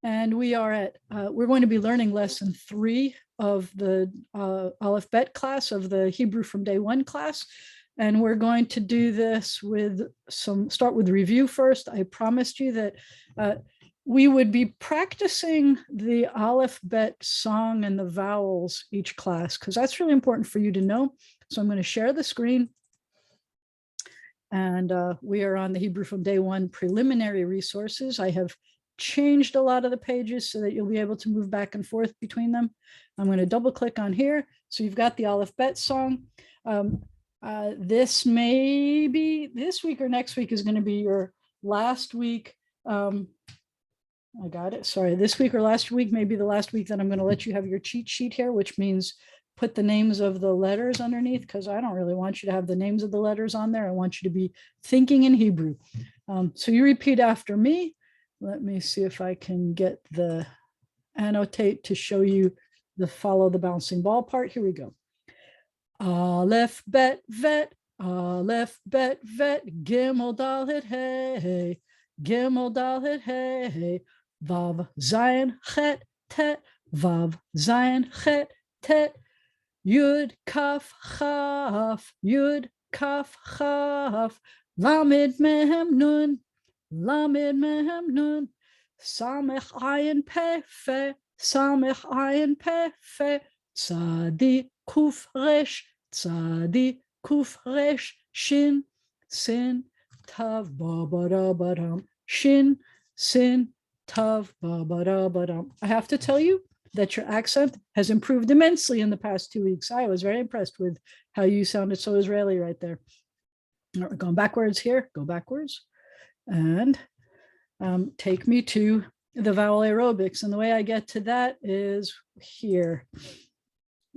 And we are at, we're going to be learning lesson 3 of the Aleph Bet class, of the Hebrew from Day 1 class. And we're going to do this with start with review first. I promised you that we would be practicing the Aleph Bet song and the vowels each class, because that's really important for you to know. So I'm going to share the screen. And we are on the Hebrew from Day 1 preliminary resources. I have changed a lot of the pages so that you'll be able to move back and forth between them. I'm going to double click on here. So you've got the Aleph Bet song. This may be this week or next week is going to be your last week. I got it. Sorry, this week or last week may be the last week that I'm going to let you have your cheat sheet here, which means put the names of the letters underneath, because I don't really want you to have the names of the letters on there. I want you to be thinking in Hebrew. So you repeat after me. Let me see if I can get the annotate to show you the follow the bouncing ball part. Here we go. Aleph Bet Vet, Aleph Bet Vet, Gimel Dalet Hey, Gimel Dalet Hey, Vav Zayin Chet Tet, Vav Zayin Chet Tet, Yud Kaf Chaf, Yud Kaf Chaf, Lamed Mehem Nun, Lamed Mehem Nun, Samech Ayin Pe Fe, Samech Ayin Pe Fe, Tzadi Kuf Resh, Tzadi Kuf Resh, Shin, Sin, Tav Ba Ba Da Ba Dam, Shin, Sin, Tav Ba Ba Da Ba Dam. I have to tell you that your accent has improved immensely in the past 2 weeks. I was very impressed with how you sounded so Israeli right there. All right, going backwards here, go backwards. And take me to the vowel aerobics. And the way I get to that is here.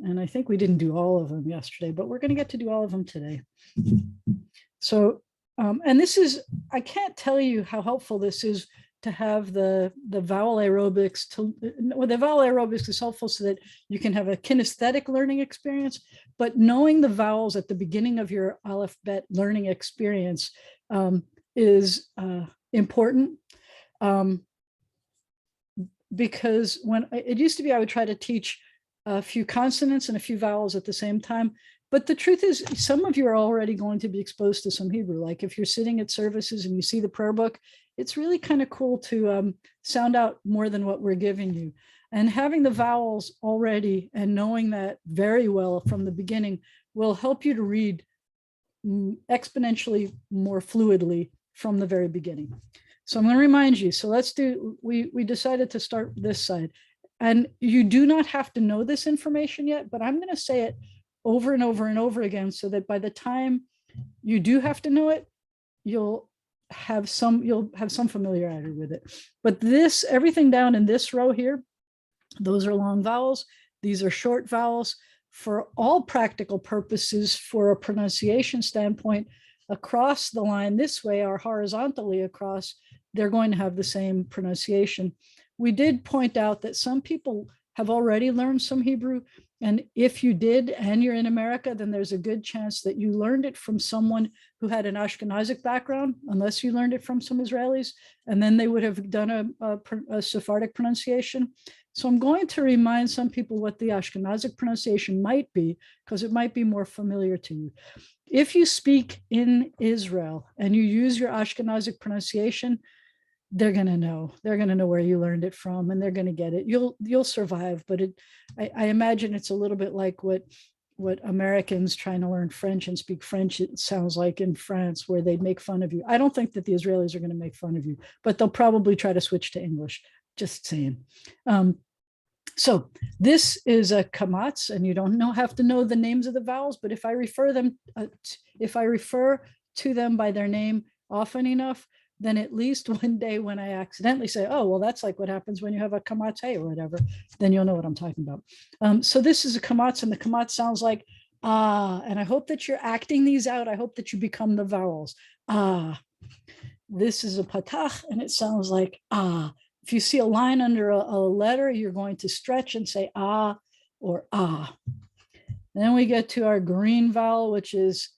And I think we didn't do all of them yesterday, but we're going to get to do all of them today. So, and this is, I can't tell you how helpful this is to have the vowel aerobics. The vowel aerobics is helpful so that you can have a kinesthetic learning experience, but knowing the vowels at the beginning of your Aleph Bet learning experience is important. Because when it used to be, I would try to teach a few consonants and a few vowels at the same time. But the truth is, some of you are already going to be exposed to some Hebrew. Like if you're sitting at services and you see the prayer book, it's really kind of cool to sound out more than what we're giving you. And having the vowels already and knowing that very well from the beginning will help you to read exponentially more fluidly from the very beginning. So I'm going to remind you. So let's do, we decided to start this side. And you do not have to know this information yet, but I'm going to say it over and over and over again so that by the time you do have to know it, you'll have some familiarity with it. But this, everything down in this row here, those are long vowels. These are short vowels. For all practical purposes, for a pronunciation standpoint, across the line this way or horizontally across, they're going to have the same pronunciation. We did point out that some people have already learned some Hebrew. And if you did, and you're in America, then there's a good chance that you learned it from someone who had an Ashkenazic background, unless you learned it from some Israelis, and then they would have done a Sephardic pronunciation. So I'm going to remind some people what the Ashkenazic pronunciation might be, because it might be more familiar to you. If you speak in Israel and you use your Ashkenazic pronunciation, they're going to know. They're going to know where you learned it from, and they're going to get it. You'll survive. But I imagine it's a little bit like what Americans trying to learn French and speak French, it sounds like in France, where they'd make fun of you. I don't think that the Israelis are going to make fun of you, but they'll probably try to switch to English. Just saying. So this is a kamatz, and you don't have to know the names of the vowels, but if I refer to them by their name often enough, then at least one day when I accidentally say, oh, well, that's like what happens when you have a kamatz or whatever, then you'll know what I'm talking about. So this is a kamatz, and the kamatz sounds like ah, and I hope that you're acting these out. I hope that you become the vowels. Ah, this is a patach, and it sounds like ah. If you see a line under a letter, you're going to stretch and say ah or ah. Then we get to our green vowel, which is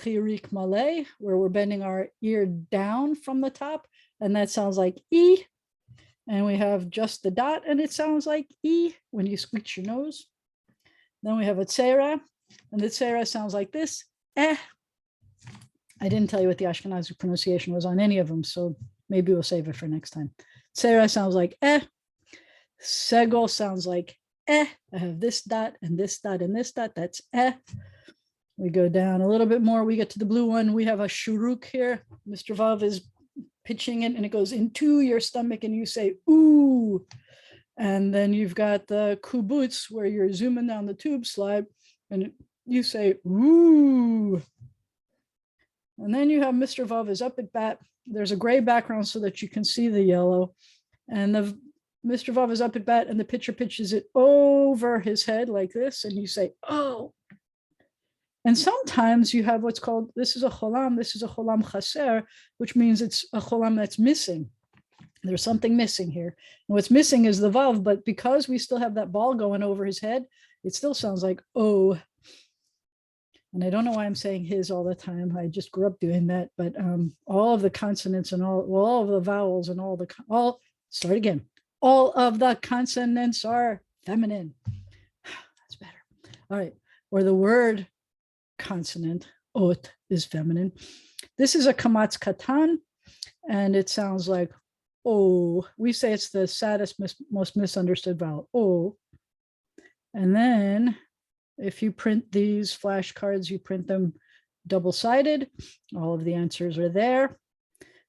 chirik malay, where we're bending our ear down from the top, and that sounds like e. And we have just the dot, and it sounds like E when you squeak your nose. Then we have a tsera, and the tsera sounds like this, eh. I didn't tell you what the Ashkenazi pronunciation was on any of them, so maybe we'll save it for next time. Tsera sounds like eh. Segol sounds like eh. I have this dot and this dot and this dot. That's eh. We go down a little bit more. We get to the blue one. We have a shuruk here. Mr. Vav is pitching it, and it goes into your stomach, and you say ooh. And then you've got the kubutz, where you're zooming down the tube slide, and you say ooh. And then you have Mr. Vav is up at bat. There's a gray background so that you can see the yellow. And the Mr. Vav is up at bat, and the pitcher pitches it over his head like this, and you say, oh. And sometimes you have what's called, this is a cholam chaser, which means it's a cholam that's missing. There's something missing here. And what's missing is the Vav, but because we still have that ball going over his head, it still sounds like oh. And I don't know why I'm saying his all the time. I just grew up doing that. But all of the consonants and all of the vowels and all of the consonants are feminine. That's better. All right. Or the word consonant, ot, is feminine. This is a kamatz katan, and it sounds like oh. We say it's the saddest, most misunderstood vowel, oh. And then if you print these flashcards, you print them double-sided. All of the answers are there.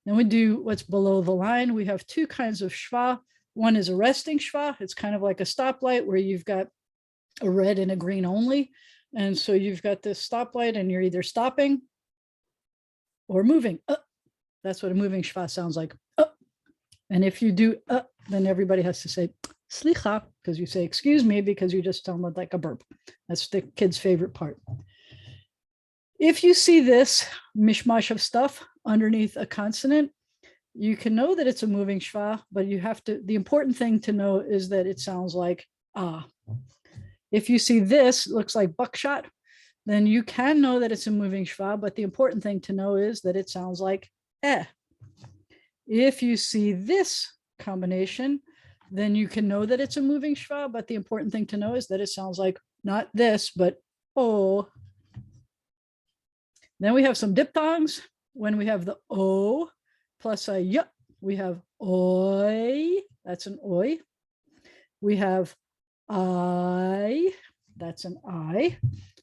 Then we do what's below the line. We have two kinds of shva. One is a resting shva. It's kind of like a stoplight where you've got a red and a green only. And so you've got this stoplight, and you're either stopping or moving. That's what a moving shva sounds like. And if you do, then everybody has to say slicha, because you say excuse me, because you just sound like a burp. That's the kid's favorite part. If you see this mishmash of stuff underneath a consonant, you can know that it's a moving shva, but you have to, the important thing to know is that it sounds like ah. If you see this, looks like buckshot, then you can know that it's a moving shva, but the important thing to know is that it sounds like eh. If you see this combination, then you can know that it's a moving shva, but the important thing to know is that it sounds like not this, but oh. Then we have some diphthongs. When we have the o plus a y, we have oi, that's an oi. We have I, that's an I.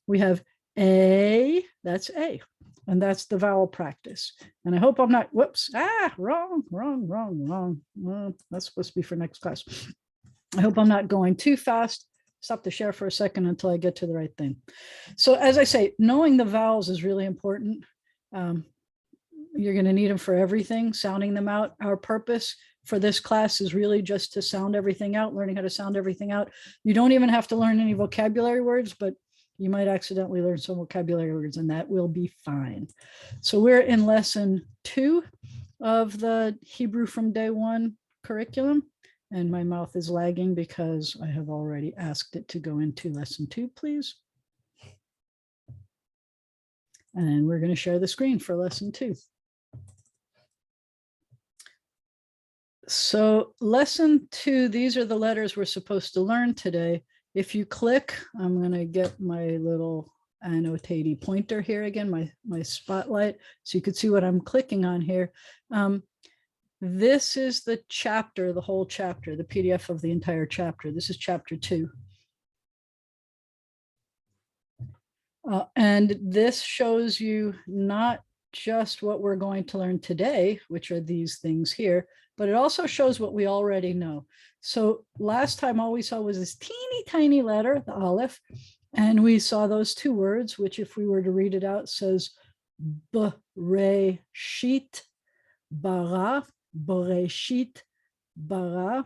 We have a, that's a. And that's the vowel practice. And I hope I'm not, whoops, wrong. Well, that's supposed to be for next class. I hope I'm not going too fast. Stop the share for a second until I get to the right thing. So as I say, knowing the vowels is really important. You're going to need them for everything, sounding them out. Our purpose for this class is really just to sound everything out, learning how to sound everything out. You don't even have to learn any vocabulary words, but you might accidentally learn some vocabulary words, and that will be fine. So we're in lesson 2 of the Hebrew from Day 1 curriculum, and my mouth is lagging because I have already asked it to go into lesson 2, please. And we're going to share the screen for lesson 2. So lesson 2, these are the letters we're supposed to learn today. If you click, I'm going to get my little annotating pointer here again, my spotlight, so you could see what I'm clicking on here. This is the chapter, the whole chapter, the PDF of the entire chapter. This is chapter 2. And this shows you not just what we're going to learn today, which are these things here, but it also shows what we already know. So last time all we saw was this teeny tiny letter, the aleph, and we saw those 2 words, which if we were to read it out says bereshit bara, bereshit bara.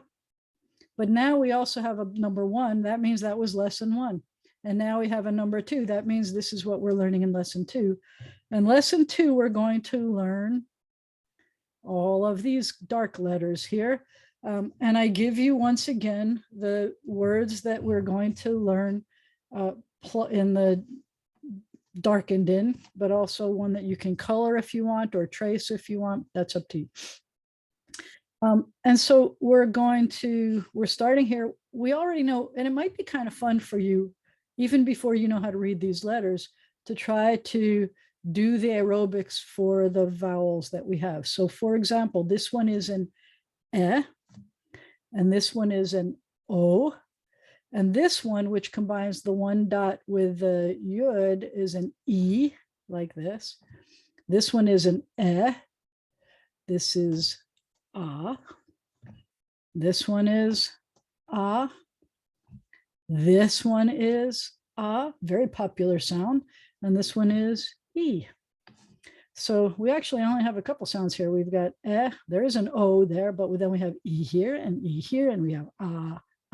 But now we also have a number 1. That means that was lesson 1. And now we have a number 2. That means this is what we're learning in lesson 2. And lesson 2, we're going to learn all of these dark letters here. And I give you once again the words that we're going to learn in the darkened in, but also one that you can color if you want or trace if you want. That's up to you. And so we're starting here. We already know, and it might be kind of fun for you, even before you know how to read these letters, to try to do the aerobics for the vowels that we have. So for example, this one is an eh, and this one is an o, and this one, which combines the one dot with the yud, is an e, like this. This one is an eh. This is ah. This one is ah. This one is ah, very popular sound. And this one is e. So we actually only have a couple sounds here. We've got eh, there is an o there, but then we have e here, and we have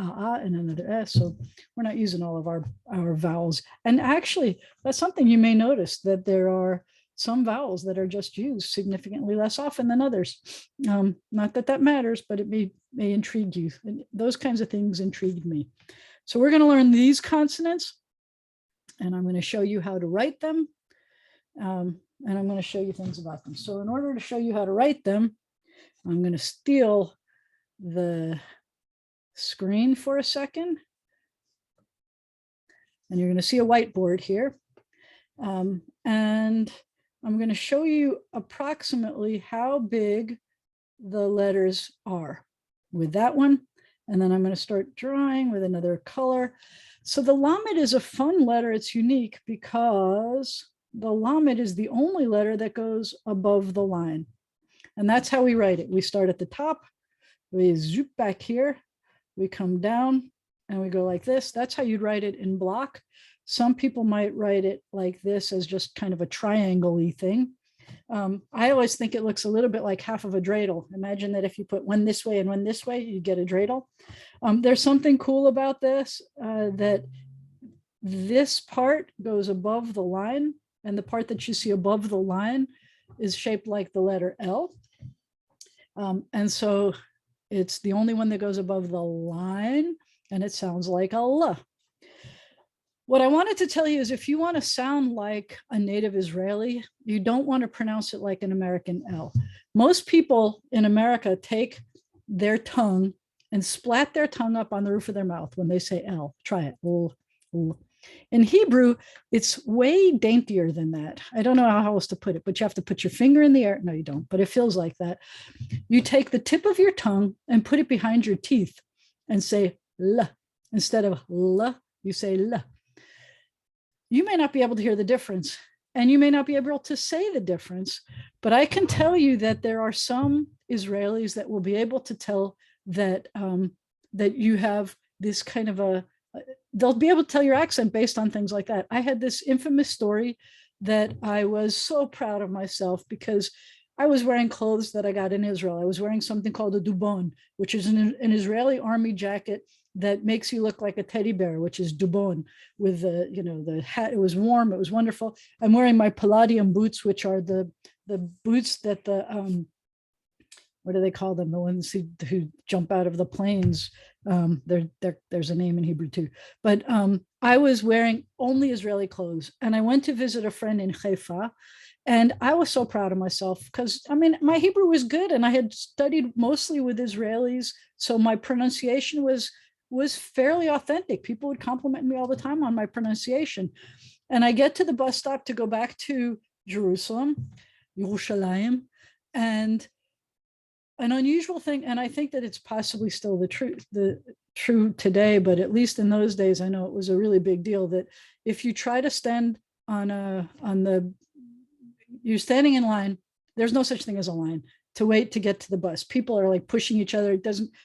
and another s. So we're not using all of our vowels. And actually, that's something you may notice, that there are some vowels that are just used significantly less often than others. Not that that matters, but it may intrigue you. And those kinds of things intrigued me. So we're going to learn these consonants, and I'm going to show you how to write them. And I'm going to show you things about them. So in order to show you how to write them, I'm going to steal the screen for a second. And you're going to see a whiteboard here. And I'm going to show you approximately how big the letters are with that one. And then I'm going to start drawing with another color. So the lamed is a fun letter. It's unique because the lamed is the only letter that goes above the line. And that's how we write it. We start at the top, we zoop back here, we come down, and we go like this. That's how you'd write it in block. Some people might write it like this as just kind of a triangle-y thing. I always think it looks a little bit like half of a dreidel. Imagine that if you put one this way and one this way, you get a dreidel. There's something cool about this, that this part goes above the line, and the part that you see above the line is shaped like the letter L. And so it's the only one that goes above the line, and it sounds like a L. What I wanted to tell you is, if you want to sound like a native Israeli, you don't want to pronounce it like an American L. Most people in America take their tongue and splat their tongue up on the roof of their mouth when they say L. Try it. L, L. In Hebrew, it's way daintier than that. I don't know how else to put it, but you have to put your finger in the air. No, you don't, but it feels like that. You take the tip of your tongue and put it behind your teeth and say L. Instead of L, you say L. You may not be able to hear the difference, and you may not be able to say the difference, but I can tell you that there are some Israelis that will be able to tell that, that you have this kind of they'll be able to tell your accent based on things like that. I had this infamous story that I was so proud of myself, because I was wearing clothes that I got in Israel. I was wearing something called a dubon, which is an Israeli army jacket that makes you look like a teddy bear, which is dubon, with the, the hat. It was warm, it was wonderful. I'm wearing my Palladium boots, which are the boots that the what do they call them? The ones who jump out of the planes. There's a name in Hebrew too. But I was wearing only Israeli clothes, and I went to visit a friend in Haifa, and I was so proud of myself, because my Hebrew was good, and I had studied mostly with Israelis, so my pronunciation was fairly authentic. People would compliment me all the time on my pronunciation. And I get to the bus stop to go back to Jerusalem, Yerushalayim, and an unusual thing, and I think that it's possibly still the true today, but at least in those days, I know it was a really big deal, that if you try to stand you're standing in line, there's no such thing as a line to wait to get to the bus. People are like pushing each other.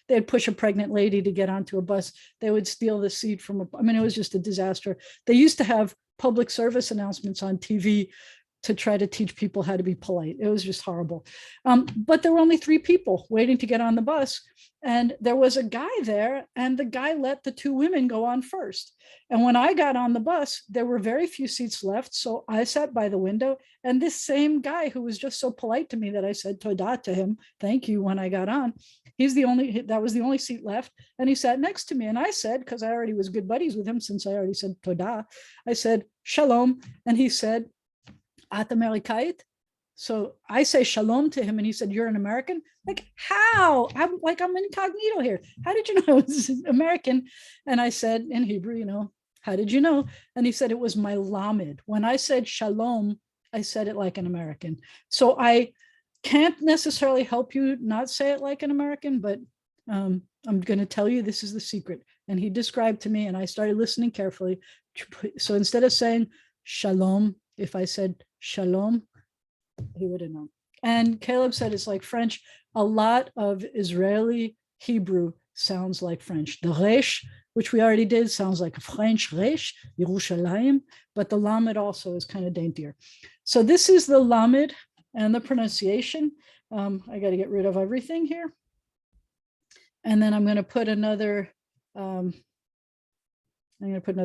They'd push a pregnant lady to get onto a bus. They would steal the seat from it was just a disaster. They used to have public service announcements on TV to try to teach people how to be polite. It was just horrible. But there were only 3 people waiting to get on the bus. And there was a guy there, and the guy let the 2 women go on first. And when I got on the bus, there were very few seats left. So I sat by the window, and this same guy, who was just so polite to me that I said toda to him, thank you, when I got on, that was the only seat left. And he sat next to me. And I said, because I already was good buddies with him, since I already said toda, I said, shalom. And he said, At Amerikait? So I say shalom to him, and he said, "You're an American?" Like, how? I'm incognito here. How did you know I was American? And I said in Hebrew, how did you know? And he said it was my lamed. When I said shalom, I said it like an American. So I can't necessarily help you not say it like an American, but I'm going to tell you this is the secret. And he described to me, and I started listening carefully. So instead of saying shalom, if I said shalom, he would have known. And Caleb said it's like French. A lot of Israeli Hebrew sounds like French. The resh, which we already did, sounds like a French resh, Yerushalayim, but the lamed also is kind of daintier. So this is the lamed and the pronunciation. I got to get rid of everything here. And then I'm going to put another,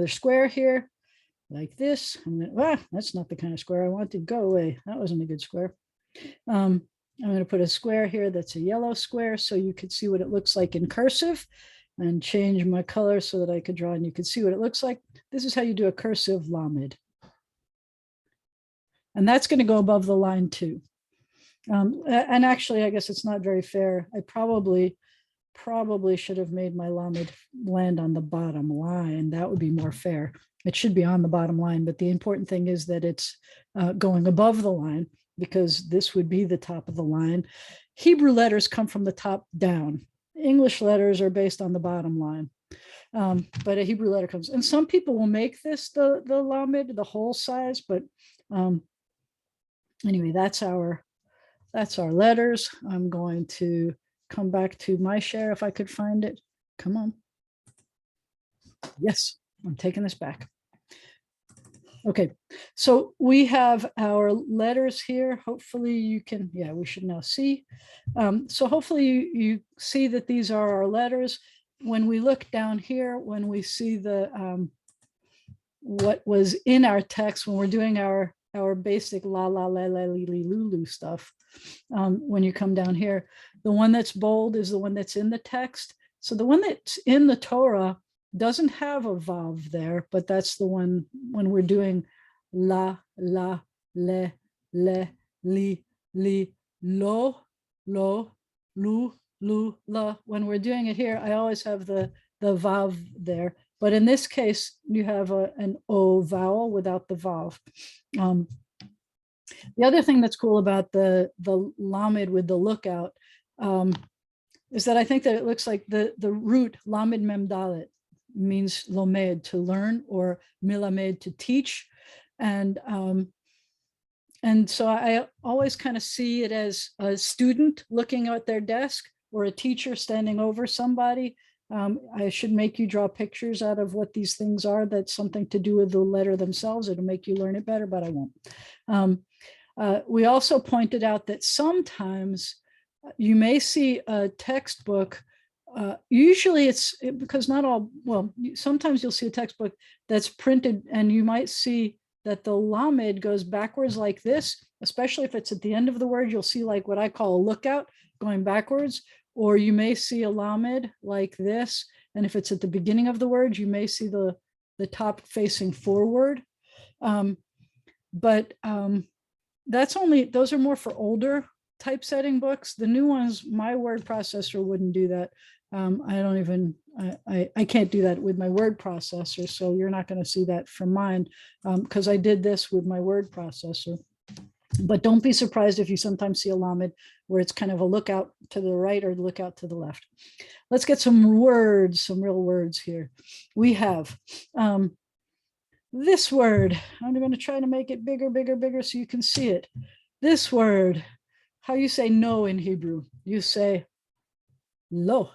square here like this. That's not the kind of square I wanted. Go away. That wasn't a good square. I'm going to put a square here that's a yellow square so you could see what it looks like in cursive, and change my color so that I could draw and you could see what it looks like. This is how you do a cursive lamed. And that's going to go above the line too. And actually, I guess it's not very fair. I probably should have made my lamed land on the bottom line. That would be more fair. It should be on the bottom line, but the important thing is that it's going above the line, because this would be the top of the line. Hebrew letters come from the top down. English letters are based on the bottom line. But a Hebrew letter comes, and some people will make this the lamed, the whole size, but anyway, that's our letters. I'm going to come back to my share if I could find it. Come on. Yes, I'm taking this back. Okay, so we have our letters here. Hopefully you can, we should now see. So hopefully you see that these are our letters. When we look down here, when we see the what was in our text, when we're doing our basic la la la la li li lulu stuff, when you come down here, the one that's bold is the one that's in the text. So the one that's in the Torah doesn't have a vav there, but that's the one when we're doing la, la, le, li, lo, lu, la. When we're doing it here, I always have the vav there. But in this case, you have an O vowel without the vav. The other thing that's cool about the lamed with the lookout is that I think that it looks like the root lamed mem dalet means lomed, to learn, or milamed, to teach. And so I always kind of see it as a student looking at their desk, or a teacher standing over somebody. I should make you draw pictures out of what these things are. That's something to do with the letter themselves. It'll make you learn it better, but I won't. We also pointed out that sometimes you may see a textbook. Usually it's because not all, sometimes you'll see a textbook that's printed and you might see that the lamed goes backwards like this, especially if it's at the end of the word. You'll see like what I call a lookout going backwards, or you may see a lamed like this. And if it's at the beginning of the word, you may see the top facing forward. But those are more for older typesetting books. The new ones, my word processor wouldn't do that. I can't do that with my word processor. So you're not going to see that from mine, because I did this with my word processor. But don't be surprised if you sometimes see a lamed where it's kind of a lookout to the right or lookout to the left. Let's get some words, some real words here. We have this word. I'm going to try to make it bigger so you can see it. This word, how you say no in Hebrew? You say lo.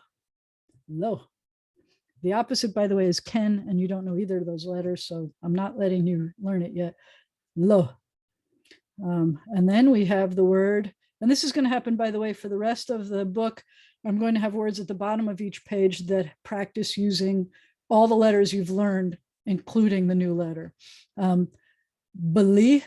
The opposite, by the way, is ken, and you don't know either of those letters, so I'm not letting you learn it yet. Lo. And then we have the word, and this is going to happen, by the way, for the rest of the book. I'm going to have words at the bottom of each page that practice using all the letters you've learned, including the new letter. Bali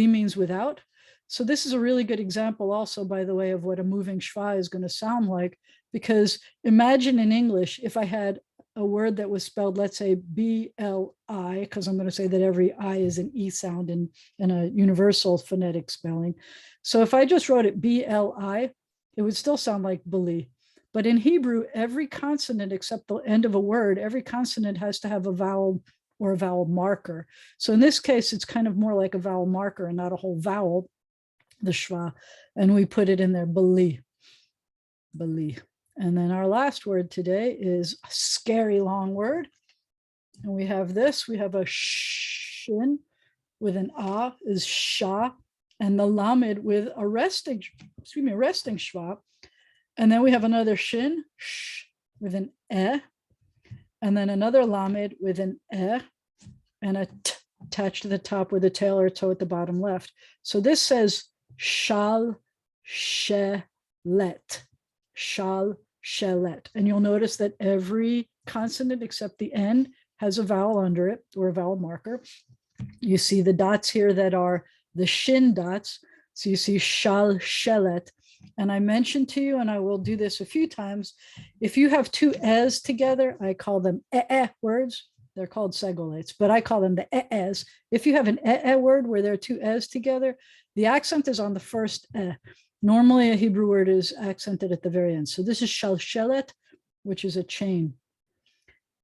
means without. So this is a really good example also, by the way, of what a moving shva is going to sound like, because imagine in English, if I had a word that was spelled, let's say B-L-I, because I'm going to say that every I is an E sound in a universal phonetic spelling. So if I just wrote it B-L-I, it would still sound like beli. But in Hebrew, every consonant except the end of a word, every consonant has to have a vowel or a vowel marker. So in this case, it's kind of more like a vowel marker and not a whole vowel, the schwa, and we put it in there, beli, beli. And then our last word today is a scary long word. And we have this, we have a shin with an a is sha, and the lamed with a resting schwa. And then we have another shin, sh, with an e, and then another lamed with an e, and a t attached to the top with a tail or a toe at the bottom left. So this says shal shelet, shal shelet. And you'll notice that every consonant except the end has a vowel under it or a vowel marker. You see the dots here that are the shin dots. So you see shal shelet. And I mentioned to you, and I will do this a few times, if you have two es together, I call them words. They're called segolates, but I call them the es. If you have an word where there are two es together, the accent is on the first e. Normally a Hebrew word is accented at the very end. So this is shalshelet, which is a chain.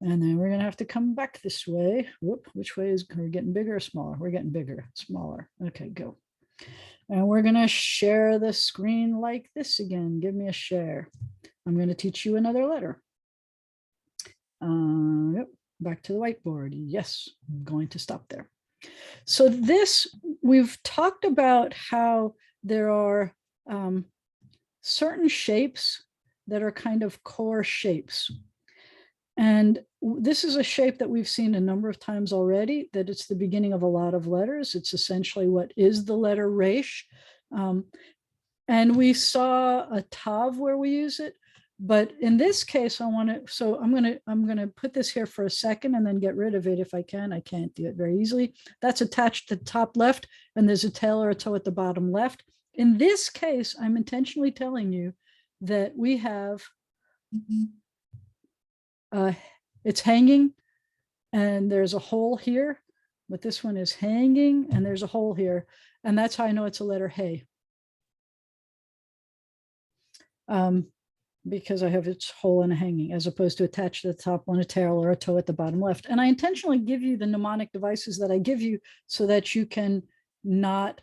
And then we're going to have to come back this way. Whoop, which way is, we're getting bigger or smaller? We're getting bigger, smaller. Okay, go. And we're going to share the screen like this again. Give me a share. I'm going to teach you another letter. Yep, back to the whiteboard. Yes, I'm going to stop there. So this, we've talked about how there are certain shapes that are kind of core shapes. And this is a shape that we've seen a number of times already, that it's the beginning of a lot of letters. It's essentially what is the letter resh. And we saw a tav where we use it. But in this case, I want to, so I'm going to put this here for a second and then get rid of it if I can. I can't do it very easily. That's attached to the top left, and there's a tail or a toe at the bottom left. In this case, I'm intentionally telling you that we have, it's hanging and there's a hole here, but this one is hanging and there's a hole here. And that's how I know it's a letter hey. Because I have its hole and a hanging, as opposed to attached to the top one, a tail or a toe at the bottom left. And I intentionally give you the mnemonic devices that I give you so that you can not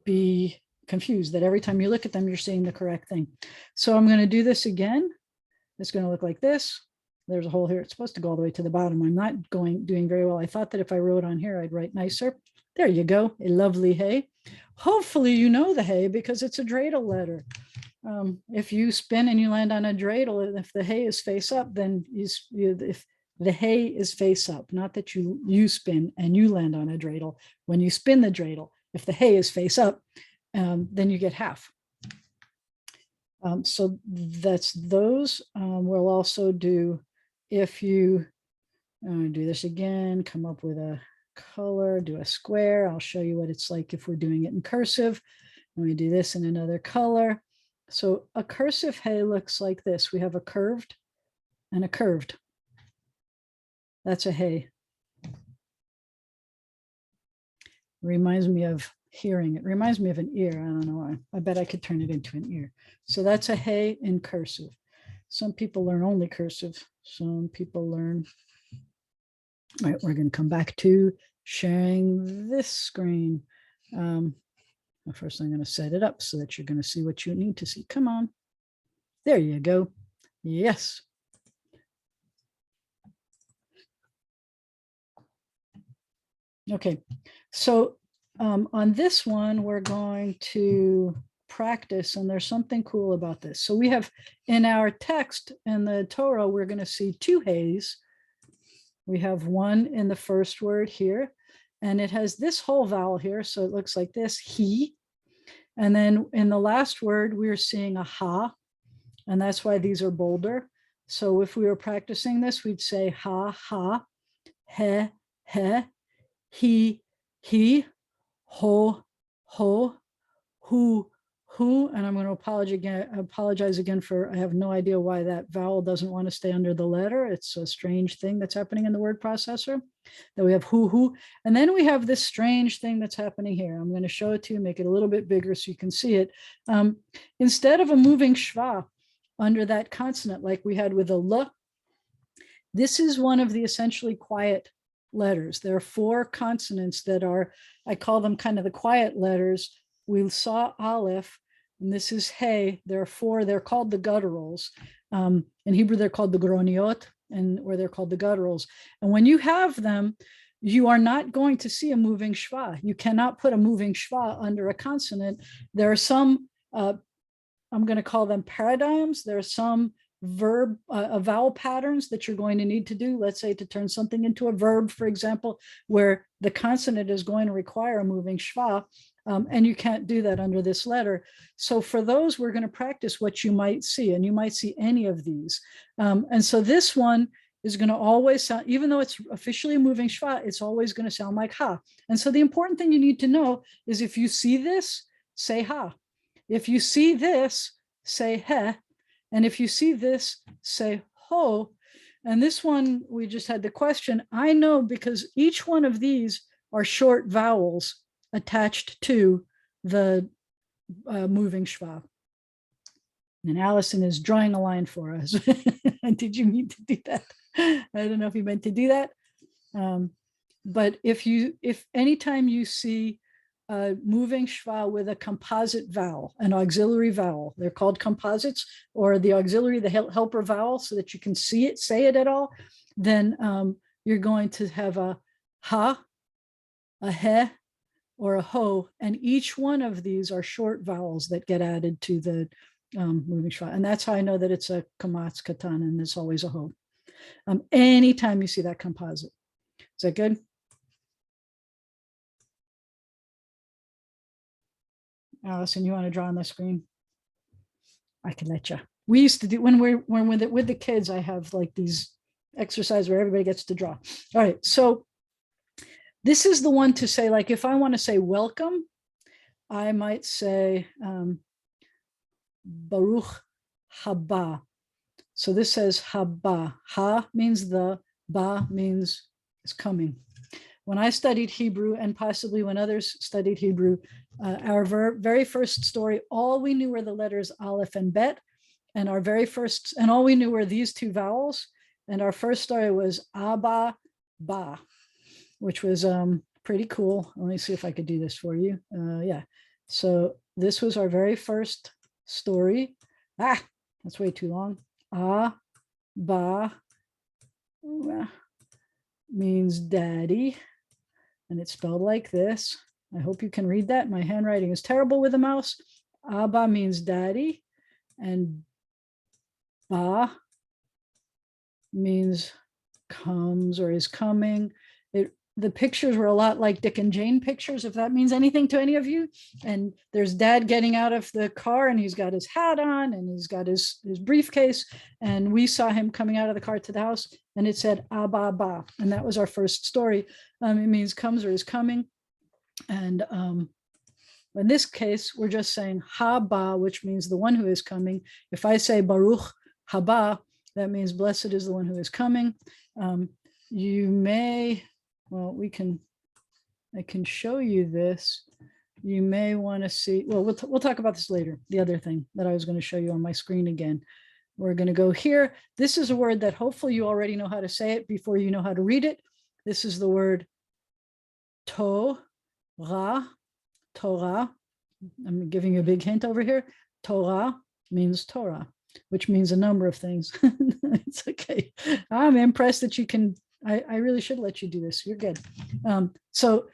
be confused, that every time you look at them, you're seeing the correct thing. So I'm going to do this again. It's going to look like this. There's a hole here. It's supposed to go all the way to the bottom. I'm not doing very well. I thought that if I wrote on here, I'd write nicer. There you go. A lovely hey. Hopefully you know the hey because it's a dreidel letter. If you spin and you land on a dreidel, and if the hay is face up, then if the hay is face up, not that you spin and you land on a dreidel. When you spin the dreidel, if the hay is face up, then you get half. So that's those. We'll also do, if you do this again, come up with a color, do a square. I'll show you what it's like if we're doing it in cursive. Let me do this in another color. So a cursive hay looks like this. We have a curved and a curved. That's a hay. Reminds me of hearing. It reminds me of an ear. I don't know why. I bet I could turn it into an ear. So that's a hay in cursive. Some people learn only cursive. Some people learn. All right, we're going to come back to sharing this screen. First, I'm going to set it up so that you're going to see what you need to see. Come on. There you go. Yes. Okay. So on this one, we're going to practice, and there's something cool about this. So we have in our text in the Torah, we're going to see two hays. We have one in the first word here, and it has this whole vowel here. So it looks like this, he. And then in the last word, we're seeing a ha, and that's why these are bolder. So if we were practicing this, we'd say ha, ha, he, ho, ho, hu, Who, and I'm going to apologize again for, I have no idea why that vowel doesn't want to stay under the letter. It's a strange thing that's happening in the word processor. Then we have who, and then we have this strange thing that's happening here. I'm going to show it to you, make it a little bit bigger so you can see it. Instead of a moving schwa under that consonant like we had with a l, this is one of the essentially quiet letters. There are 4 consonants that are, I call them kind of the quiet letters. We saw Aleph, and this is Hey. There are 4, they're called the gutturals. In Hebrew, they're called the groniot, or they're called the gutturals. And when you have them, you are not going to see a moving schwa. You cannot put a moving schwa under a consonant. There are some, I'm going to call them paradigms. There are some vowel patterns that you're going to need to do, let's say to turn something into a verb, for example, where the consonant is going to require a moving schwa, and you can't do that under this letter. So for those, we're going to practice what you might see, and you might see any of these. And so this one is going to always sound, even though it's officially a moving schwa, it's always going to sound like ha. And so the important thing you need to know is if you see this, say ha. If you see this, say he. And if you see this, say ho. And this one, we just had the question. I know because each one of these are short vowels attached to the moving schwa. And Allison is drawing a line for us. Did you mean to do that? I don't know if you meant to do that. But if anytime you see moving schwa with a composite vowel, an auxiliary vowel, they're called composites, or the auxiliary, the helper vowel, so that you can see it, say it at all, then you're going to have a ha, a he, or a ho, and each one of these are short vowels that get added to the moving schwa. And that's how I know that it's a kamatz katan, and it's always a ho. Anytime you see that composite. Is that good? Allison, you want to draw on the screen? I can let you. We used to do, when we're with the kids, I have like these exercises where everybody gets to draw. All right, so this is the one to say, like, if I want to say welcome, I might say Baruch haba. So this says haba. Ha means the, ba means is coming. When I studied Hebrew, and possibly when others studied Hebrew, our very first story, all we knew were the letters Aleph and Bet, and our very first, and all we knew were these 2 vowels. And our first story was Abba Ba, which was pretty cool. Let me see if I could do this for you. Yeah. So this was our very first story. That's way too long. Ba means daddy, and it's spelled like this. I hope you can read that. My handwriting is terrible with a mouse. Abba means daddy, and ba means comes or is coming. The pictures were a lot like Dick and Jane pictures, if that means anything to any of you. And there's dad getting out of the car, and he's got his hat on, and he's got his briefcase. And we saw him coming out of the car to the house, and it said Abba Ba. And that was our first story. It means comes or is coming. And in this case, we're just saying Haba, which means the one who is coming. If I say Baruch Haba, that means blessed is the one who is coming. You may, well, I can show you this. You may want to see, well, we'll talk about this later. The other thing that I was going to show you on my screen again. We're going to go here. This is a word that hopefully you already know how to say it before you know how to read it. This is the word Torah. Torah. I'm giving you a big hint over here. Torah means Torah, which means a number of things. It's okay. I'm impressed that you can, I really should let you do this. You're good. So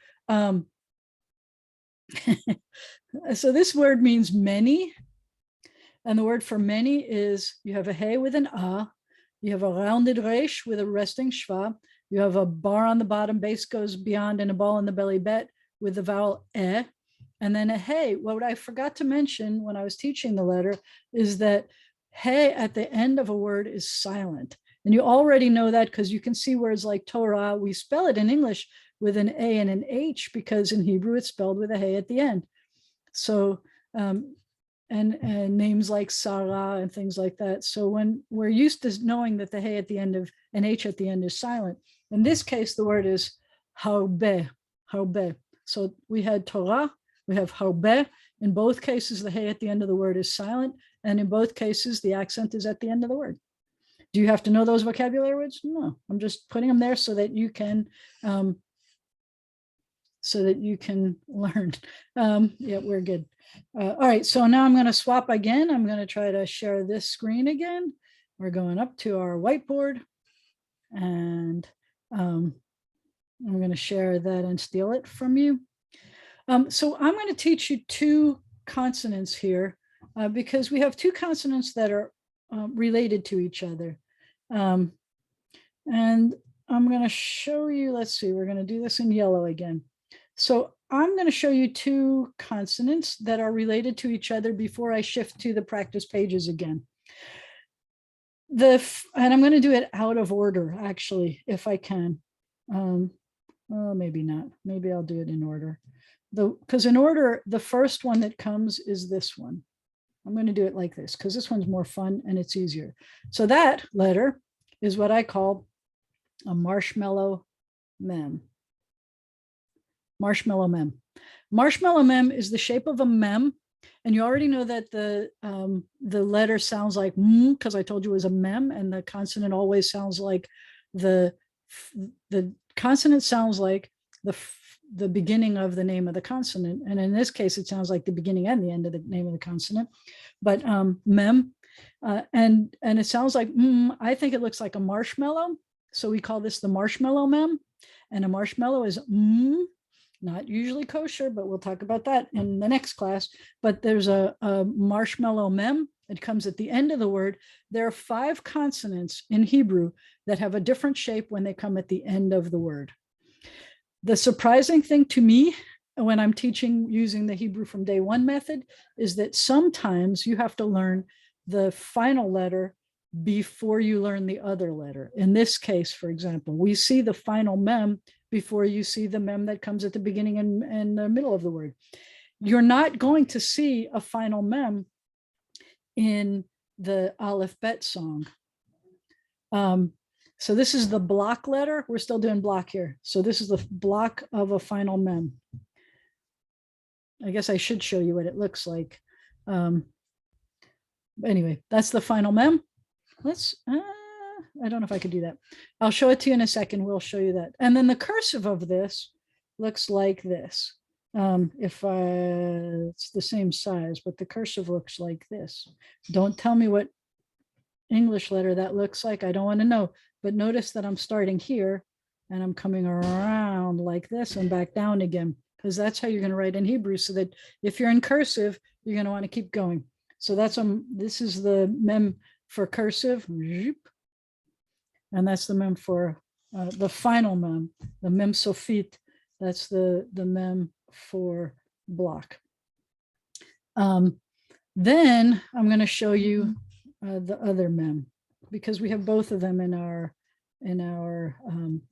this word means many. And the word for many is, you have a hey with an a, you have a rounded resh with a resting schwa, you have a bar on the bottom, base goes beyond, and a ball in the belly bet with the vowel e, and then a hey. What I forgot to mention when I was teaching the letter is that hey at the end of a word is silent. And you already know that because you can see words like Torah, we spell it in English with an A and an H because in Hebrew it's spelled with a hey at the end. So and names like Sarah and things like that. So when we're used to knowing that the hey at the end of an H at the end is silent, in this case, the word is harbe, harbe. So we had Torah, we have harbe. In both cases, the hey at the end of the word is silent. And in both cases, the accent is at the end of the word. Do you have to know those vocabulary words? No, I'm just putting them there so that you can learn. Yeah, we're good. All right, so now I'm going to swap again. I'm going to try to share this screen again. We're going up to our whiteboard, and I'm going to share that and steal it from you. So I'm going to teach you two consonants here because we have two consonants that are related to each other. And I'm going to show you, let's see, we're going to do this in yellow again. So I'm going to show you two consonants that are related to each other before I shift to the practice pages again. And I'm going to do it out of order, actually, if I can. Well, maybe not. Maybe I'll do it in order. Because in order, the first one that comes is this one. I'm going to do it like this because this one's more fun and it's easier. So that letter is what I call a marshmallow mem. Marshmallow mem. Marshmallow mem is the shape of a mem. And you already know that the letter sounds like m, because I told you it was a mem, and the consonant always sounds like the consonant sounds like the beginning of the name of the consonant. And in this case, it sounds like the beginning and the end of the name of the consonant. But mem, and it sounds like I think it looks like a marshmallow. So we call this the marshmallow mem. And a marshmallow is not usually kosher, but we'll talk about that in the next class. But there's a marshmallow mem. It comes at the end of the word. There are 5 consonants in Hebrew that have a different shape when they come at the end of the word. The surprising thing to me when I'm teaching using the Hebrew from day one method is that sometimes you have to learn the final letter before you learn the other letter. In this case, for example, we see the final mem before you see the mem that comes at the beginning and the middle of the word. You're not going to see a final mem in the Aleph Bet song. So this is the block letter. We're still doing block here. So this is the block of a final mem. I guess I should show you what it looks like. Anyway, that's the final mem. I don't know if I could do that. I'll show it to you in a second. We'll show you that. And then the cursive of this looks like this. It's the same size, but the cursive looks like this. Don't tell me what English letter that looks like. I don't want to know. But notice that I'm starting here and I'm coming around like this and back down again, because that's how you're going to write in Hebrew, so that if you're in cursive, you're going to want to keep going. So this is the mem for cursive, and that's the mem for the final mem, the mem sofit. That's the mem for block. Then I'm going to show you the other mem, because we have both of them in our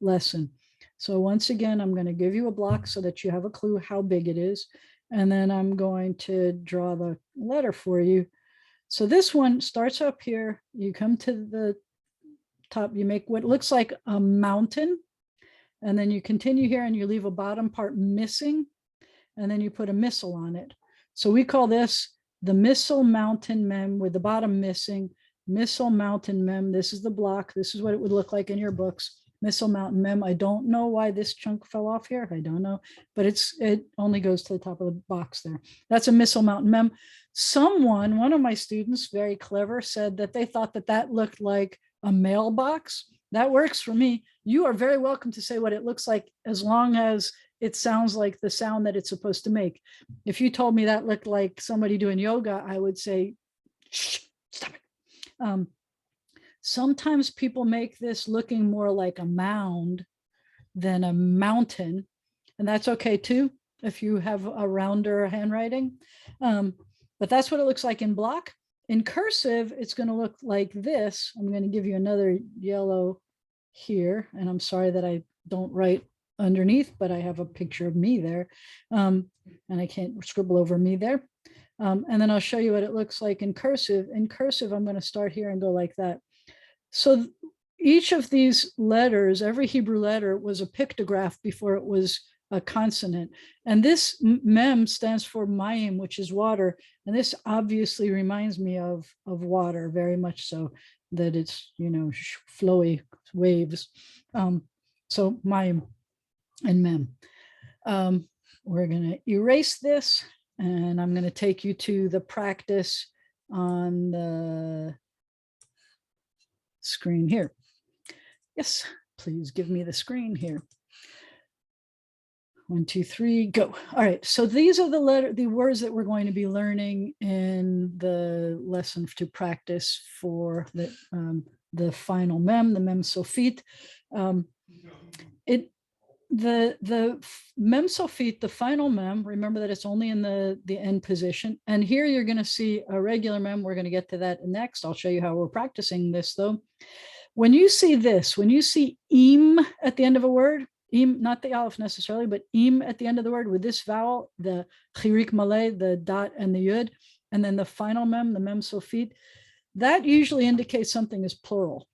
lesson. So once again, I'm going to give you a block so that you have a clue how big it is. And then I'm going to draw the letter for you. So this one starts up here. You come to the top, you make what looks like a mountain. And then you continue here and you leave a bottom part missing. And then you put a missile on it. So we call this the missile mountain mem with the bottom missing. Missile mountain mem. This is the block. This is what it would look like in your books. Missile mountain mem. I don't know why this chunk fell off here. I don't know, but it only goes to the top of the box there. That's a missile mountain mem. One of my students, very clever, said that they thought that looked like a mailbox. That works for me. You are very welcome to say what it looks like, as long as it sounds like the sound that it's supposed to make. If you told me that looked like somebody doing yoga, I would say, shh, stop it. Sometimes people make this looking more like a mound than a mountain, and that's okay too if you have a rounder handwriting. But that's what it looks like in block. In cursive, it's going to look like this. I'm going to give you another yellow here, and I'm sorry that I don't write underneath, but I have a picture of me there, and I can't scribble over me there. And then I'll show you what it looks like in cursive. In cursive, I'm going to start here and go like that. So each of these letters, every Hebrew letter was a pictograph before it was a consonant. And this mem stands for mayim, which is water. And this obviously reminds me of water, very much so, that it's, flowy waves. So mayim and mem. We're going to erase this, and I'm going to take you to the practice on the screen here. Yes, please give me the screen here. 1, 2, 3, go. All right, so these are the words that we're going to be learning in the lesson to practice for the final mem, the mem sofit. The mem sofit, the final mem, remember that it's only in the end position. And here you're going to see a regular mem. We're going to get to that next. I'll show you how we're practicing this though. When you see this, when you see im at the end of a word, im, not the aleph necessarily, but im at the end of the word with this vowel, the chirik malay, the dot and the yud, and then the final mem, the mem sofit, that usually indicates something is plural.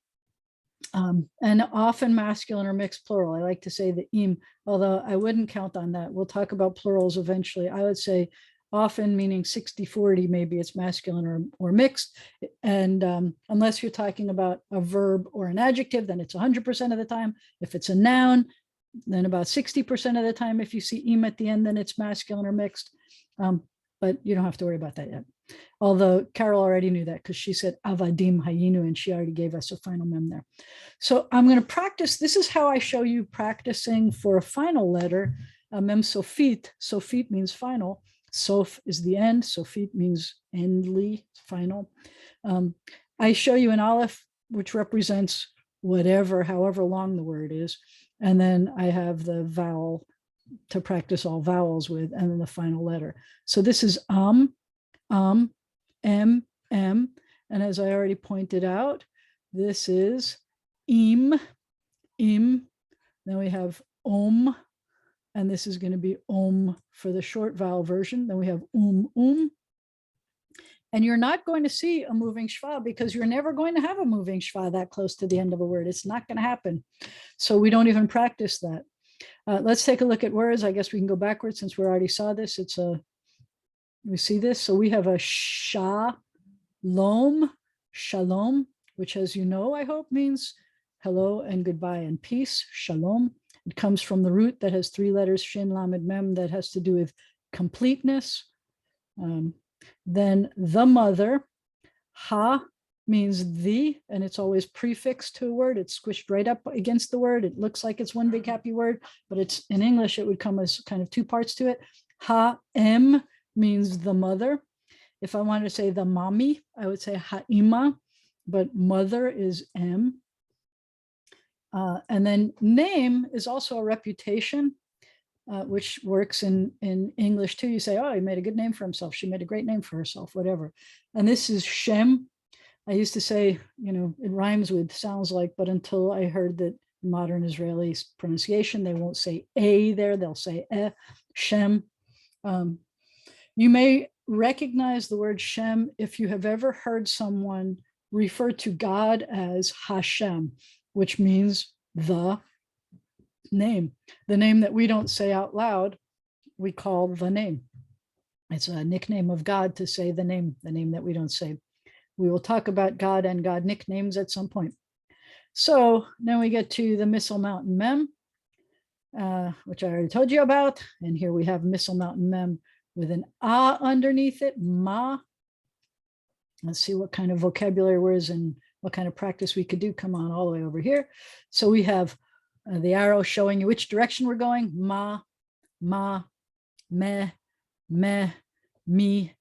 And often masculine or mixed plural. I like to say the im, although I wouldn't count on that. We'll talk about plurals eventually. I would say often, meaning 60-40, maybe it's masculine or mixed. And unless you're talking about a verb or an adjective, then it's 100% of the time. If it's a noun, then about 60% of the time. If you see im at the end, then it's masculine or mixed. But you don't have to worry about that yet. Although Carol already knew that because she said avadim hayinu, and she already gave us a final mem there. So I'm going to practice. This is how I show you practicing for a final letter, mem sofit. Sofit means final. Sof is the end. Sofit means endly, final. I show you an aleph, which represents whatever, however long the word is. And then I have the vowel to practice all vowels with, and then the final letter. So this is em, em. And as I already pointed out, this is im. Then we have om, and this is going to be om for the short vowel version. Then we have And you're not going to see a moving shva because you're never going to have a moving shva that close to the end of a word. It's not going to happen. So we don't even practice that. Let's take a look at words. I guess we can go backwards since we already saw this. We see this. So we have a shalom, which, as you know, I hope means hello and goodbye and peace, shalom. It comes from the root that has 3 letters, shin, lamed, mem, that has to do with completeness. Then the mother, ha, means the, and it's always prefixed to a word. It's squished right up against the word. It looks like it's one big happy word, but it's in English, it would come as kind of 2 parts to it. Ha, em means the mother. If I wanted to say the mommy, I would say ha'ima, but mother is em. And then name is also a reputation, which works in English too. You say, oh, he made a good name for himself. She made a great name for herself, whatever. And this is Shem. I used to say, it rhymes with sounds like, but until I heard that modern Israeli pronunciation, they won't say a there, they'll say Shem. You may recognize the word Shem if you have ever heard someone refer to God as Hashem, which means the name. The name that we don't say out loud, we call the name. It's a nickname of God to say the name that we don't say. We will talk about God and God nicknames at some point. So now we get to the Missile Mountain Mem, which I already told you about. And here we have Missile Mountain Mem with an ah underneath it, ma. Let's see what kind of vocabulary words and what kind of practice we could do. Come on, all the way over here. So we have the arrow showing you which direction we're going. Ma, meh, me.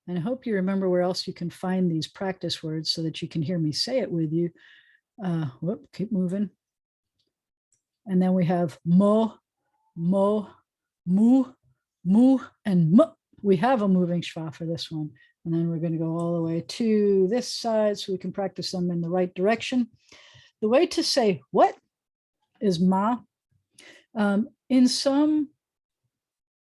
And I hope you remember where else you can find these practice words so that you can hear me say it with you. Keep moving. And then we have mo, mu, and mu. We have a moving shva for this one. And then we're going to go all the way to this side so we can practice them in the right direction. The way to say what is ma. In some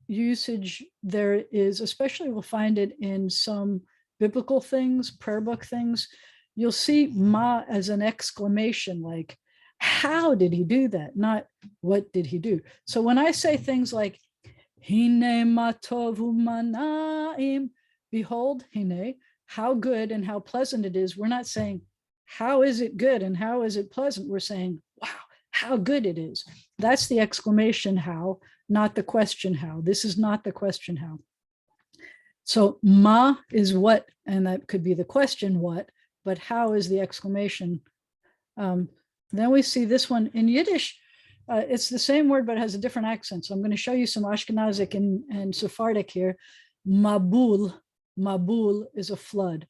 usage there is, especially we'll find it in some biblical things, prayer book things, you'll see ma as an exclamation, like, how did he do that? Not what did he do? So when I say things like, hine ma tovu manaim, behold, hine, how good and how pleasant it is. We're not saying, how is it good and how is it pleasant? We're saying, wow, how good it is. That's the exclamation how, not the question how. This is not the question how. So ma is what, and that could be the question what, but how is the exclamation. Then we see this one in Yiddish. It's the same word, but it has a different accent. So I'm going to show you some Ashkenazic and Sephardic here. Mabul, mabul is a flood.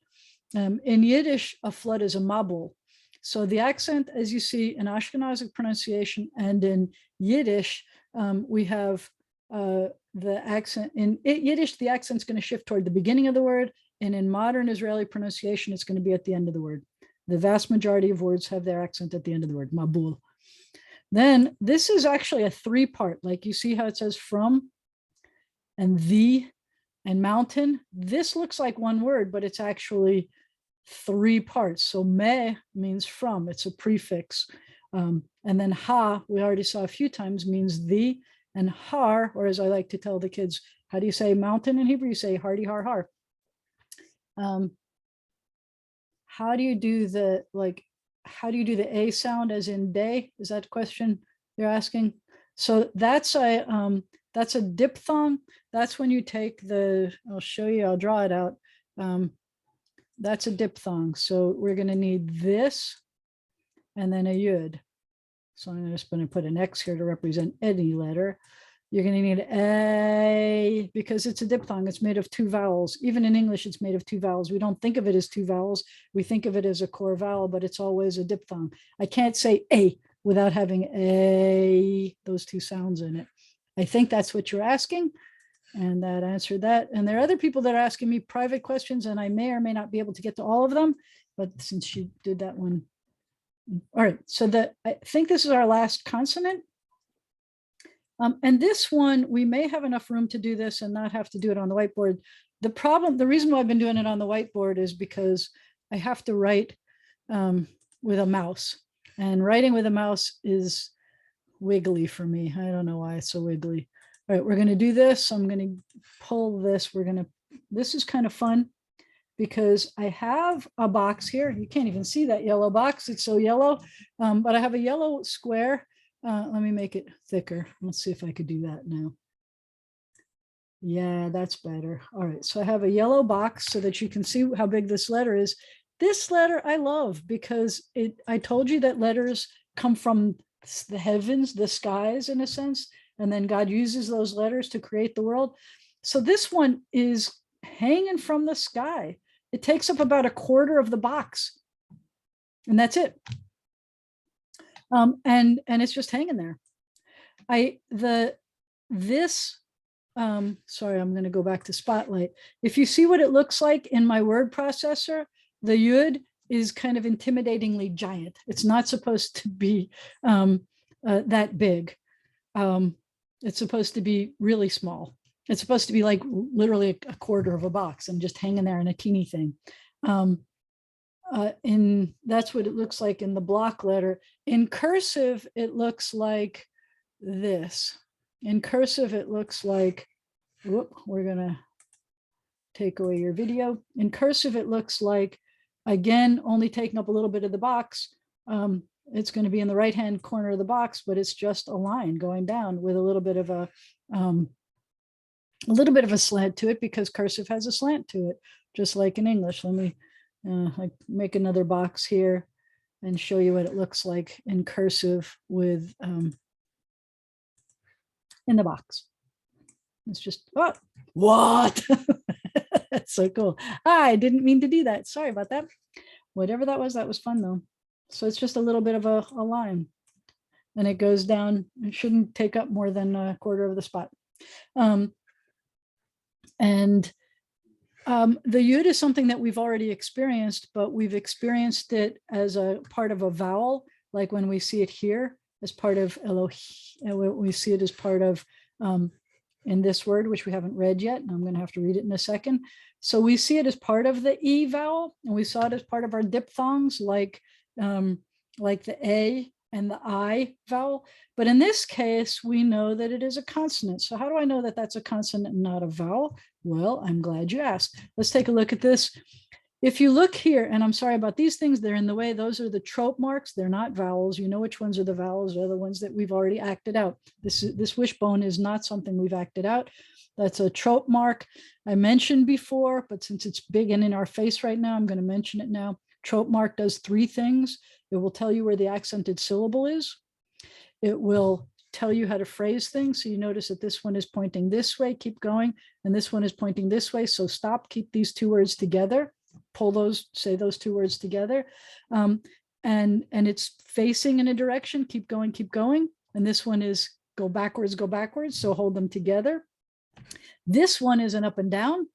In Yiddish, a flood is a mabul. So the accent, as you see in Ashkenazic pronunciation and in Yiddish, we have the accent. In Yiddish, the accent's going to shift toward the beginning of the word. And in modern Israeli pronunciation, it's going to be at the end of the word. The vast majority of words have their accent at the end of the word, mabul. Then this is actually a three-part, like you see how it says from and the and mountain. This looks like one word, but it's actually three parts. So me means from, it's a prefix. And then ha, we already saw a few times, means the, and har, or as I like to tell the kids, how do you say mountain in Hebrew? You say hardy har har. How do you do the, like, how do you do the A sound as in day? Is that the question you're asking? So that's a diphthong. That's when you take the, I'll show you, I'll draw it out. That's a diphthong. So we're going to need this and then a yud. So I'm just going to put an X here to represent any letter. You're going to need a, because it's a diphthong. It's made of two vowels. Even in English, it's made of two vowels. We don't think of it as two vowels. We think of it as a core vowel, but it's always a diphthong. I can't say a without having a, those two sounds in it. I think that's what you're asking. And that answered that. And there are other people that are asking me private questions, and I may or may not be able to get to all of them. But since you did that one. All right, so I think this is our last consonant. And this one, we may have enough room to do this and not have to do it on the whiteboard. The reason why I've been doing it on the whiteboard is because I have to write with a mouse. And writing with a mouse is wiggly for me. I don't know why it's so wiggly. All right, we're going to do this. I'm going to pull this. This is kind of fun because I have a box here. You can't even see that yellow box. It's so yellow, but I have a yellow square. Let me make it thicker. Let's see if I could do that now. Yeah, that's better. All right, so I have a yellow box so that you can see how big this letter is. This letter I love because I told you that letters come from the heavens, the skies in a sense, and then God uses those letters to create the world. So this one is hanging from the sky. It takes up about a quarter of the box, and that's it. And it's just hanging there. Sorry, I'm going to go back to Spotlight. If you see what it looks like in my word processor, the yud is kind of intimidatingly giant. It's not supposed to be that big. It's supposed to be really small. It's supposed to be like literally a quarter of a box and just hanging there in a teeny thing. That's what it looks like in the block letter. In cursive, it looks like this. In cursive, it looks like, whoop, we're gonna take away your video. In cursive, it looks like, again, only taking up a little bit of the box. It's going to be in the right-hand corner of the box, but it's just a line going down with a little bit of a slant to it because cursive has a slant to it, just like in English. Let me make another box here and show you what it looks like in cursive with in the box. It's just, oh, what? That's so cool. I didn't mean to do that. Sorry about that. Whatever that was fun though. So it's just a little bit of a line and it goes down. It shouldn't take up more than a quarter of the spot. The yud is something that we've already experienced, but we've experienced it as a part of a vowel, like when we see it here as part of Elohim, we see it as part of in this word, which we haven't read yet, and I'm going to have to read it in a second. So we see it as part of the E vowel, and we saw it as part of our diphthongs, like the A and the I vowel. But in this case, we know that it is a consonant. So how do I know that that's a consonant and not a vowel? Well, I'm glad you asked. Let's take a look at this. If you look here, and I'm sorry about these things, they're in the way. Those are the trope marks. They're not vowels. You know which ones are the vowels. They're the ones that we've already acted out. This wishbone is not something we've acted out. That's a trope mark I mentioned before, but since it's big and in our face right now, I'm going to mention it now. Trope mark does three things. It will tell you where the accented syllable is. It will tell you how to phrase things. So you notice that this one is pointing this way, keep going, and this one is pointing this way. So stop, keep these two words together, pull those, say those two words together. And it's facing in a direction, keep going, keep going. And this one is go backwards, so hold them together. This one is an up and down.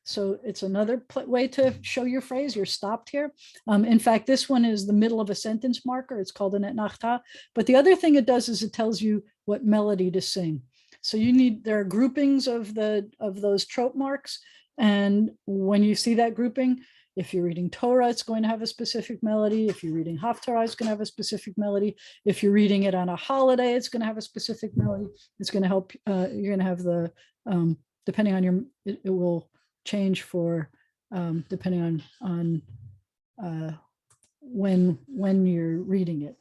So it's another way to show your phrase. You're stopped here. In fact, this one is the middle of a sentence marker. It's called an etnachta. But the other thing it does is it tells you what melody to sing. So there are groupings of those trope marks. And when you see that grouping, if you're reading Torah, it's going to have a specific melody. If you're reading Haftarah, it's going to have a specific melody. If you're reading it on a holiday, it's going to have a specific melody. It's going to help, you're going to have the, depending on it will change for depending on when you're reading it.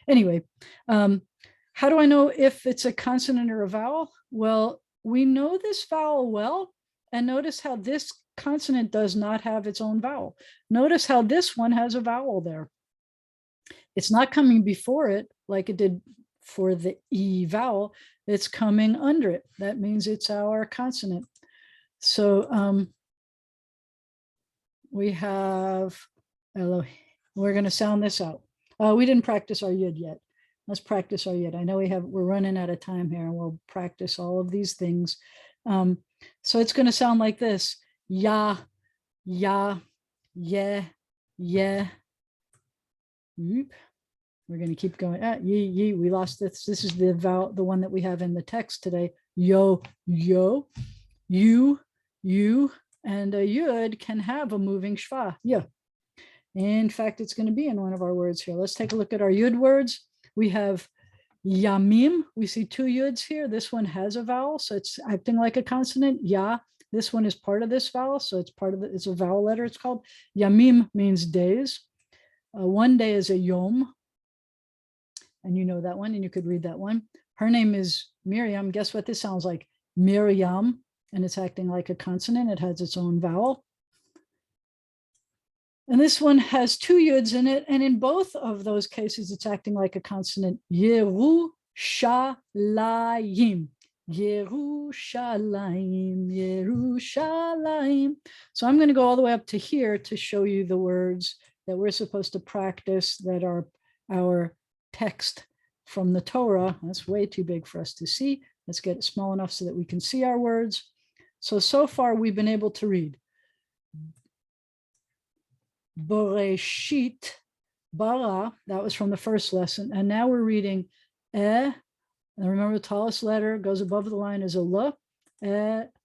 Anyway, how do I know if it's a consonant or a vowel? Well, we know this vowel well, and notice how this consonant does not have its own vowel. Notice how this one has a vowel there. It's not coming before it like it did for the E vowel. It's coming under it. That means it's our consonant. So we have Elohim. We're going to sound this out. We didn't practice our yud yet. Let's practice our yud. I know we're running out of time here, and we'll practice all of these things. So it's going to sound like this: ya, ya, yeah, yeah. We're going to keep going. Ye, ye. We lost this. This is the vowel, the one that we have in the text today. Yo, yo, you, and a yud can have a moving shva. Yeah. In fact, it's going to be in one of our words here. Let's take a look at our yud words. We have yamim. We see two yuds here. This one has a vowel, so it's acting like a consonant. Ya. This one is part of this vowel, so it's part of it's a vowel letter. It's called yamim, means days. One day is a yom, and you know that one, and you could read that one. Her name is Miriam. Guess what this sounds like? Miriam. And it's acting like a consonant. It has its own vowel. And this one has two yuds in it. And in both of those cases, it's acting like a consonant. Yerushalayim. Yerushalayim. Yerushalayim. So I'm going to go all the way up to here to show you the words that we're supposed to practice that are our text from the Torah. That's way too big for us to see. Let's get it small enough so that we can see our words. So far we've been able to read Bereshit bara, that was from the first lesson, and now we're reading and remember the tallest letter goes above the line is a lo,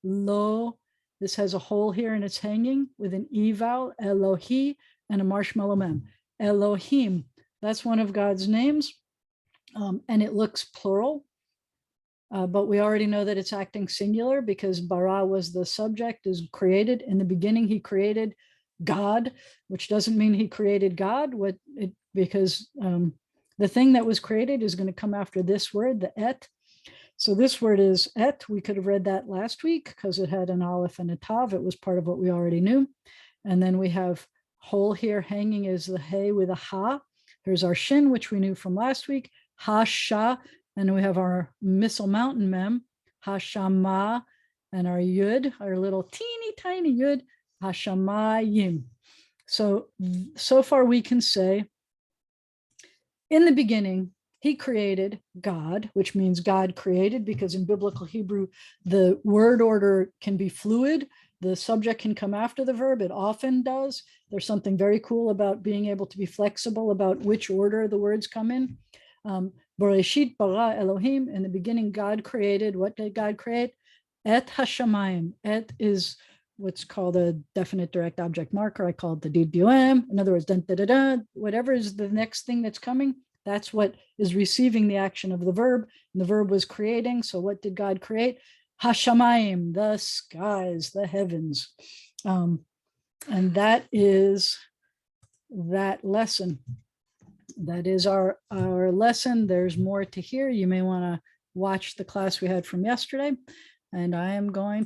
lo. This has a hole here and it's hanging with an E vowel, Elohi, and a marshmallow mem. Elohim, that's one of God's names, and it looks plural. But we already know that it's acting singular because bara was the subject, is created. In the beginning, he created God, which doesn't mean he created God, because the thing that was created is going to come after this word, the et. So this word is et. We could have read that last week because it had an aleph and a tav. It was part of what we already knew. And then we have hole here hanging is the hey with a ha. Here's our shin, which we knew from last week. Ha sha. And we have our Missile Mountain mem, Hashama, and our yud, our little teeny tiny yud, Hashamayim. So far we can say, in the beginning, he created God, which means God created, because in biblical Hebrew, the word order can be fluid. The subject can come after the verb. It often does. There's something very cool about being able to be flexible about which order the words come in. Bereshit bara Elohim, in the beginning, God created. What did God create? Et hashamayim. Et is what's called a definite direct object marker. I call it the DDOM. In other words, dun, da, da, da, whatever is the next thing that's coming, that's what is receiving the action of the verb. And the verb was creating. So what did God create? Hashamayim, the skies, the heavens. And that is that lesson. That is our lesson. There's more to hear. You may want to watch the class we had from yesterday. And I am going